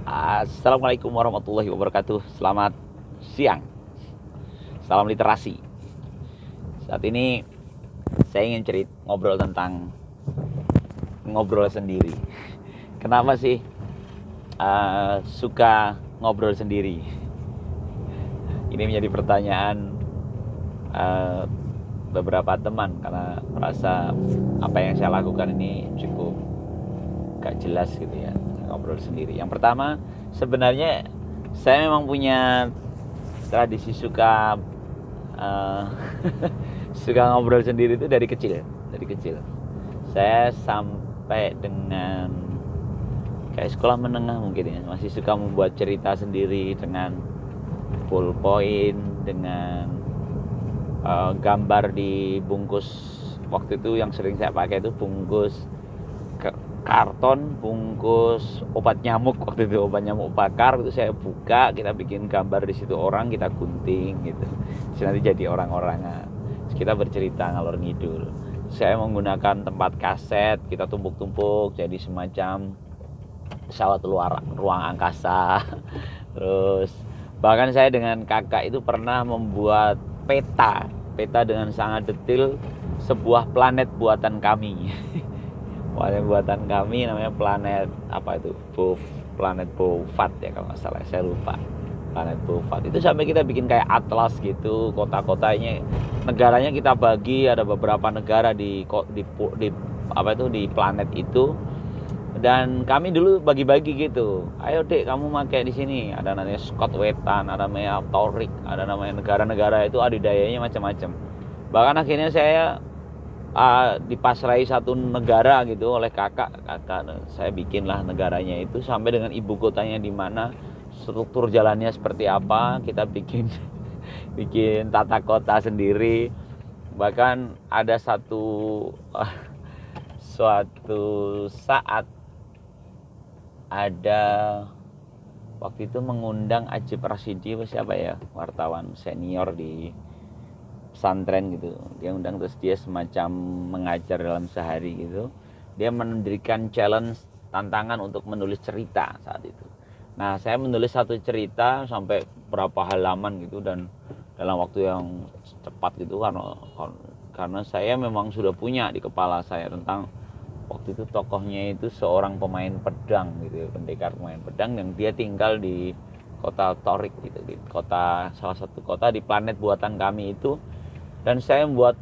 Assalamualaikum warahmatullahi wabarakatuh. Selamat siang. Salam literasi. Saat ini saya ingin ngobrol tentang ngobrol sendiri. Kenapa sih suka ngobrol sendiri? Ini menjadi pertanyaan uh, beberapa teman karena merasa apa yang saya lakukan ini cukup gak jelas gitu ya, ngobrol sendiri. Yang pertama, sebenarnya saya memang punya tradisi suka suka ngobrol sendiri itu dari kecil. Saya sampai dengan kayak sekolah menengah mungkin ya, masih suka membuat cerita sendiri dengan ballpoint, dengan gambar di bungkus. Waktu itu yang sering saya pakai itu bungkus karton, bungkus obat nyamuk. Waktu itu obat nyamuk bakar, itu saya buka, kita bikin gambar di situ orang, kita gunting gitu. Terus nanti jadi orang-orangan. Terus kita bercerita ngalor ngidul. Saya menggunakan tempat kaset, kita tumpuk-tumpuk jadi semacam pesawat ruang angkasa. Terus bahkan saya dengan kakak itu pernah membuat peta dengan sangat detail sebuah planet buatan kami. Planet buatan kami namanya planet apa itu? Planet Bofat ya kalau nggak salah, saya lupa. Planet Bofat itu sampai kita bikin kayak atlas gitu, kota-kotanya, negaranya kita bagi, ada beberapa negara di apa itu, di planet itu. Dan kami dulu bagi-bagi gitu. Ayo dek, kamu pakai di sini. Ada namanya Scott Wetan, ada namanya Torik, ada namanya negara-negara itu adidayanya macam-macam. Bahkan akhirnya saya dipasrai satu negara gitu oleh kakak. Saya bikinlah negaranya itu sampai dengan ibu kotanya di mana, struktur jalannya seperti apa, kita bikin bikin tata kota sendiri. Bahkan ada suatu saat ada waktu itu mengundang Ajib Rasidi, siapa ya, wartawan senior di pesantren gitu. Dia undang, terus dia semacam mengajar dalam sehari gitu. Dia mendirikan challenge, tantangan untuk menulis cerita saat itu. Nah, saya menulis satu cerita sampai berapa halaman gitu, dan dalam waktu yang cepat gitu, karena saya memang sudah punya di kepala saya tentang, waktu itu tokohnya itu seorang pemain pedang gitu, pendekar pemain pedang, yang dia tinggal di kota Torik gitu, di salah satu kota di planet buatan kami itu. Dan saya membuat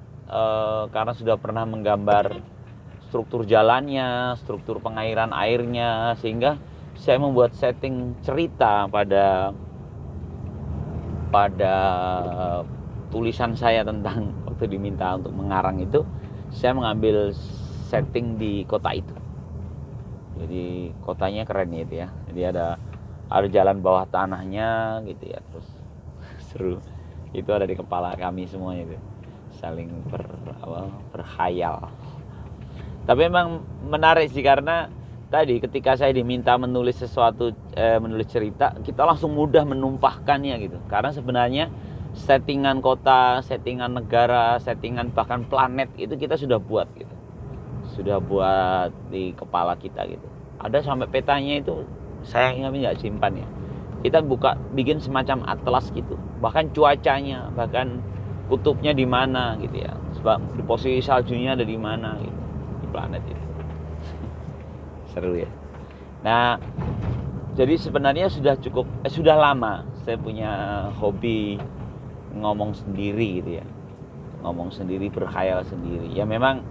karena sudah pernah menggambar struktur jalannya, struktur pengairan airnya, sehingga saya membuat setting cerita pada tulisan saya tentang waktu diminta untuk mengarang itu. Saya mengambil setting di kota itu, jadi kotanya keren gitu ya. Jadi ada jalan bawah tanahnya gitu ya, terus seru. Itu ada di kepala kami semua itu, saling berkhayal. Tapi memang menarik sih, karena tadi ketika saya diminta menulis sesuatu, menulis cerita, kita langsung mudah menumpahkannya gitu. Karena sebenarnya settingan kota, settingan negara, settingan bahkan planet itu kita sudah buat gitu, sudah buat di kepala kita gitu. Ada sampai petanya itu, saya nggak simpan ya. Kita bikin semacam atlas gitu, bahkan cuacanya, bahkan kutubnya di mana gitu ya, sebab di posisi saljunya ada di mana gitu di planet itu. Seru ya. Nah, jadi sebenarnya sudah lama saya punya hobi ngomong sendiri gitu ya, ngomong sendiri, berkhayal sendiri. Ya memang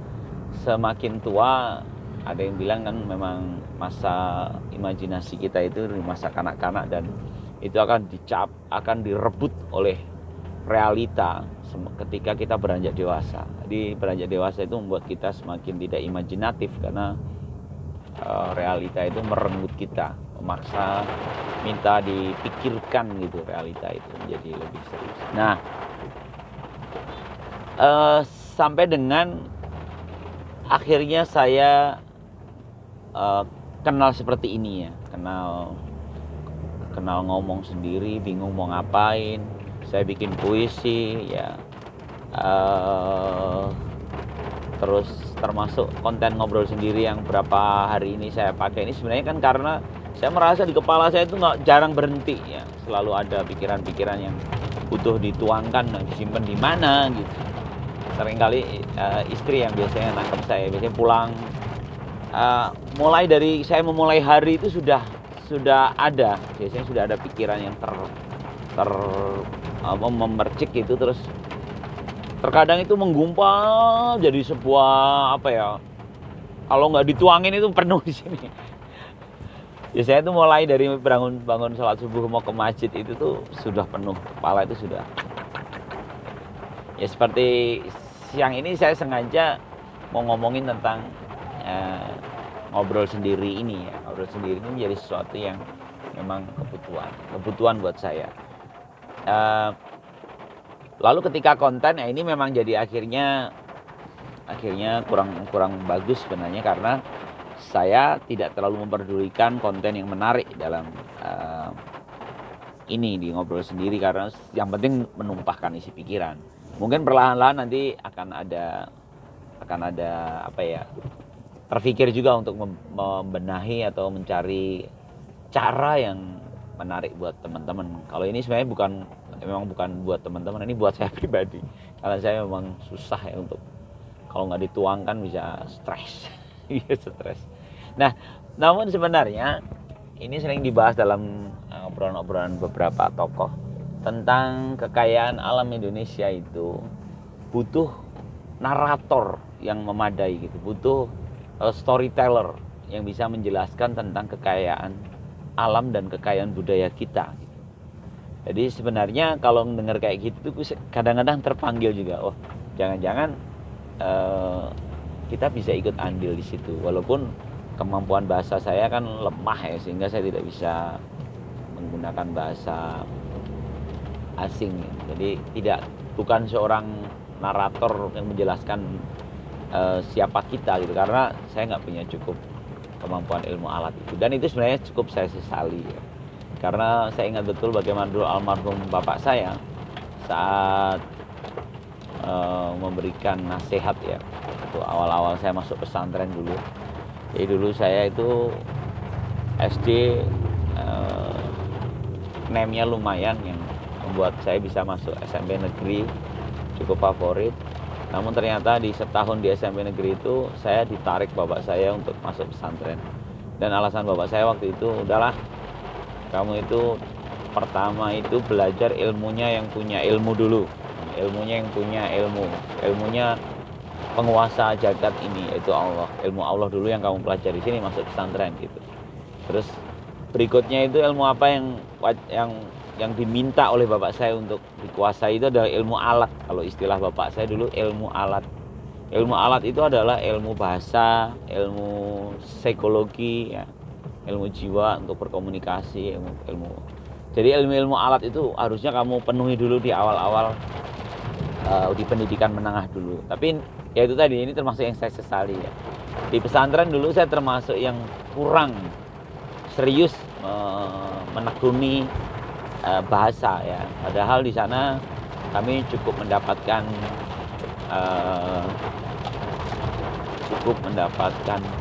semakin tua, ada yang bilang kan memang masa imajinasi kita itu di masa kanak-kanak, dan itu akan direbut oleh realita ketika kita beranjak dewasa. Jadi beranjak dewasa itu membuat kita semakin tidak imajinatif, karena realita itu merenggut kita, memaksa minta dipikirkan gitu, realita itu menjadi lebih serius. Nah, sampai dengan akhirnya saya kenal seperti ini ya, kenal ngomong sendiri, bingung mau ngapain. Saya bikin puisi ya, terus termasuk konten ngobrol sendiri yang berapa hari ini saya pakai ini, sebenarnya kan karena Saya merasa di kepala saya itu nggak jarang berhenti ya, selalu ada pikiran-pikiran yang butuh dituangkan, disimpan di mana gitu. Seringkali istri yang biasanya nangkep saya, biasanya pulang mulai dari saya memulai hari itu sudah ada, biasanya sudah ada pikiran yang memercik itu, terus terkadang itu menggumpal jadi sebuah apa ya, kalau nggak dituangin itu penuh di sini. Ya saya tuh mulai dari bangun sholat subuh mau ke masjid itu tuh sudah penuh, kepala itu sudah. Ya seperti siang ini saya sengaja mau ngomongin tentang ngobrol sendiri ini ya. Ngobrol sendiri ini menjadi sesuatu yang memang kebutuhan buat saya. Lalu ketika konten ini memang jadi akhirnya kurang bagus sebenarnya, karena saya tidak terlalu memperdulikan konten yang menarik dalam ini di ngobrol sendiri, karena yang penting menumpahkan isi pikiran. Mungkin perlahan-lahan nanti akan ada apa ya, terpikir juga untuk membenahi atau mencari cara yang menarik buat teman-teman. Kalau ini sebenarnya memang bukan buat teman-teman, ini buat saya pribadi, karena saya memang susah ya untuk, kalau nggak dituangkan bisa stres. Iya, stres. Nah, namun sebenarnya ini sering dibahas dalam obrolan-obrolan beberapa tokoh tentang kekayaan alam Indonesia itu butuh narator yang memadai gitu, butuh storyteller yang bisa menjelaskan tentang kekayaan alam dan kekayaan budaya kita gitu. Jadi sebenarnya kalau mendengar kayak gitu tuh kadang-kadang terpanggil juga, oh jangan-jangan kita bisa ikut andil di situ, walaupun kemampuan bahasa saya kan lemah ya, sehingga saya tidak bisa menggunakan bahasa asing. Jadi bukan seorang narator yang menjelaskan siapa kita gitu, karena saya nggak punya cukup kemampuan ilmu alat itu, dan itu sebenarnya cukup saya sesali ya. Karena saya ingat betul bagaimana dulu almarhum bapak saya saat memberikan nasihat ya, itu awal-awal saya masuk pesantren dulu. Jadi dulu saya itu SD name-nya lumayan, yang membuat saya bisa masuk SMP negeri, cukup favorit. Namun ternyata di setahun di SMP negeri itu saya ditarik bapak saya untuk masuk pesantren. Dan alasan bapak saya waktu itu, udahlah kamu itu pertama itu belajar ilmunya yang punya ilmu dulu, ilmunya yang punya ilmunya penguasa jagat ini, yaitu Allah. Ilmu Allah dulu yang kamu pelajari, sini masuk pesantren gitu. Terus berikutnya itu ilmu apa yang diminta oleh bapak saya untuk dikuasai, itu adalah ilmu alat. Kalau istilah bapak saya dulu, ilmu alat. Ilmu alat itu adalah ilmu bahasa, ilmu psikologi ya, ilmu jiwa untuk berkomunikasi, ilmu. Jadi ilmu alat itu harusnya kamu penuhi dulu di awal-awal di pendidikan menengah dulu. Tapi ya itu tadi, ini termasuk yang saya sesali ya. Di pesantren dulu saya termasuk yang kurang serius menekuni bahasa ya. Padahal di sana kami cukup mendapatkan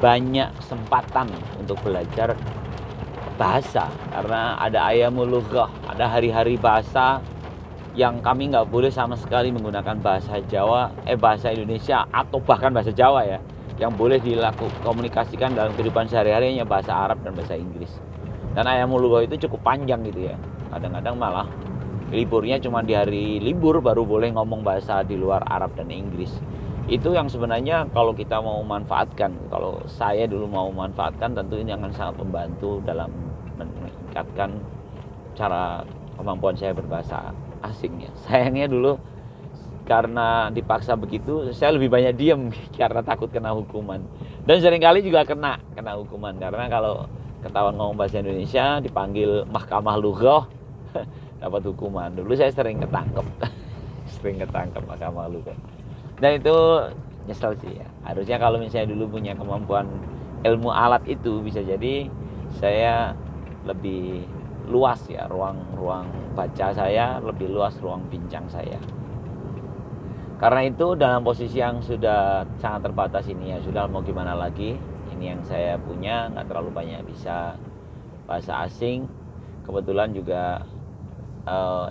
banyak kesempatan untuk belajar bahasa, karena ada ayamul lughah, ada hari-hari bahasa yang kami nggak boleh sama sekali menggunakan bahasa Jawa, bahasa Indonesia atau bahkan bahasa Jawa ya. Yang boleh komunikasikan dalam kehidupan sehari-hari hanya bahasa Arab dan bahasa Inggris. Dan ayamul lughah itu cukup panjang gitu ya. Kadang-kadang malah liburnya cuma di hari libur baru boleh ngomong bahasa di luar Arab dan Inggris. Itu yang sebenarnya kalau kita mau manfaatkan, kalau saya dulu mau manfaatkan, tentu ini akan sangat membantu dalam meningkatkan cara kemampuan saya berbahasa asing ya. Sayangnya dulu karena dipaksa begitu, saya lebih banyak diam karena takut kena hukuman. Dan seringkali juga kena hukuman, karena kalau ketahuan ngomong bahasa Indonesia dipanggil mahkamah lughah dapat hukuman. Dulu saya sering ketangkep mahkamah lughah. Dan itu nyesel sih ya. Harusnya kalau misalnya dulu punya kemampuan ilmu alat itu, bisa jadi saya lebih luas ya, ruang baca saya lebih luas, ruang bincang saya. Karena itu dalam posisi yang sudah sangat terbatas ini ya, sudah mau gimana lagi, ini yang saya punya, nggak terlalu banyak bisa bahasa asing. Kebetulan juga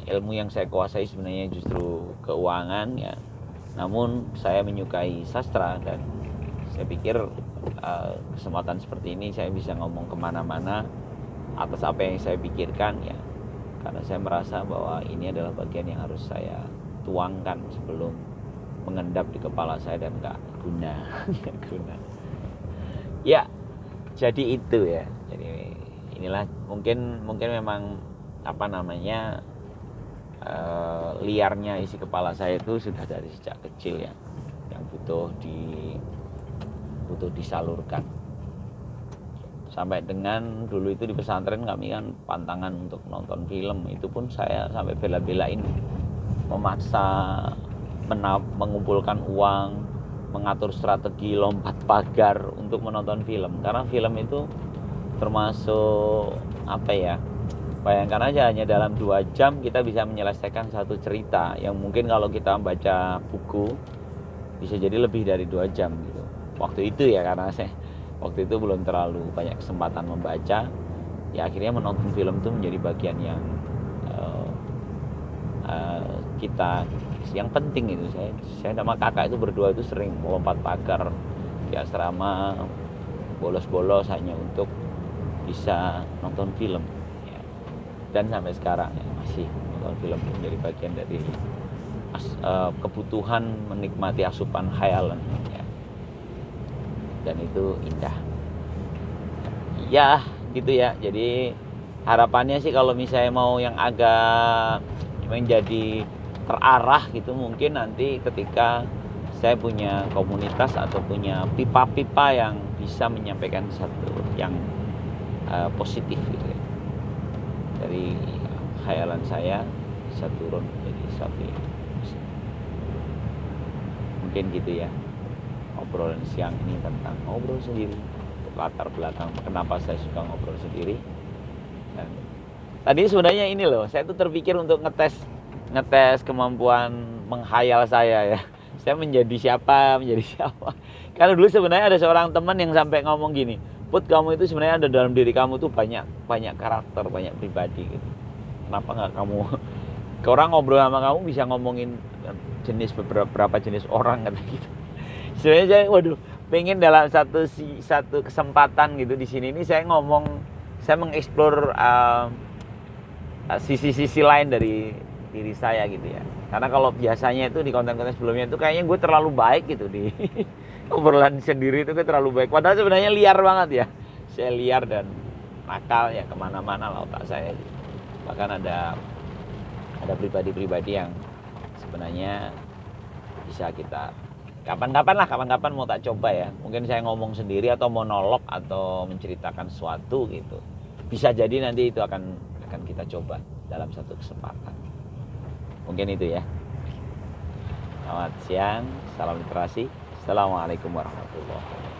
ilmu yang saya kuasai sebenarnya justru keuangan ya. Namun saya menyukai sastra dan saya pikir kesempatan seperti ini saya bisa ngomong kemana-mana atas apa yang saya pikirkan ya. Karena saya merasa bahwa ini adalah bagian yang harus saya tuangkan sebelum mengendap di kepala saya dan gak guna. Gak guna. Ya, jadi itu ya. Jadi inilah mungkin memang apa namanya liarnya isi kepala saya itu sudah dari sejak kecil ya, yang butuh disalurkan. Sampai dengan dulu itu di pesantren kami kan pantangan untuk nonton film, itu pun saya sampai bela-belain memaksa mengumpulkan uang, mengatur strategi lompat pagar untuk menonton film, karena film itu termasuk apa ya, bayangkan aja hanya dalam 2 jam kita bisa menyelesaikan satu cerita yang mungkin kalau kita baca buku bisa jadi lebih dari 2 jam gitu waktu itu ya, karena saya waktu itu belum terlalu banyak kesempatan membaca ya, akhirnya menonton film itu menjadi bagian yang kita yang penting itu. Saya sama kakak itu berdua itu sering melompat pagar di asrama, bolos-bolos hanya untuk bisa nonton film ya. Dan sampai sekarang ya, masih nonton film itu menjadi bagian dari kebutuhan menikmati asupan khayalan ya. Dan itu indah ya, gitu ya. Jadi harapannya sih kalau misalnya mau yang agak menjadi terarah gitu, mungkin nanti ketika saya punya komunitas atau punya pipa-pipa yang bisa menyampaikan satu yang positif gitu ya, dari khayalan saya bisa turun menjadi satu yang positif. Mungkin gitu ya obrolan siang ini tentang ngobrol sendiri, latar belakang kenapa saya suka ngobrol sendiri. Dan tadi sebenarnya ini loh, saya tuh terpikir untuk ngetes kemampuan menghayal saya ya. Saya menjadi siapa. Karena dulu sebenarnya ada seorang teman yang sampai ngomong gini, Put, kamu itu sebenarnya ada dalam diri kamu tuh banyak karakter, banyak pribadi gitu. Kenapa nggak kamu ke orang ngobrol sama kamu bisa ngomongin jenis beberapa jenis orang kata gitu. Sebenarnya saya pengen dalam satu kesempatan gitu di sini ini saya mengeksplor sisi-sisi lain dari diri saya gitu ya. Karena kalau biasanya itu di konten-konten sebelumnya itu kayaknya gue terlalu baik gitu di obrolan sendiri itu gue terlalu baik. Padahal sebenarnya liar banget ya. Saya liar dan nakal ya, kemana-mana lah otak saya. Bahkan ada pribadi-pribadi yang sebenarnya bisa kita kapan-kapan mau tak coba ya. Mungkin saya ngomong sendiri atau monolog atau menceritakan sesuatu gitu. Bisa jadi nanti itu akan kita coba dalam satu kesempatan. Mungkin itu ya. Selamat siang, salam literasi. Assalamualaikum warahmatullahi wabarakatuh.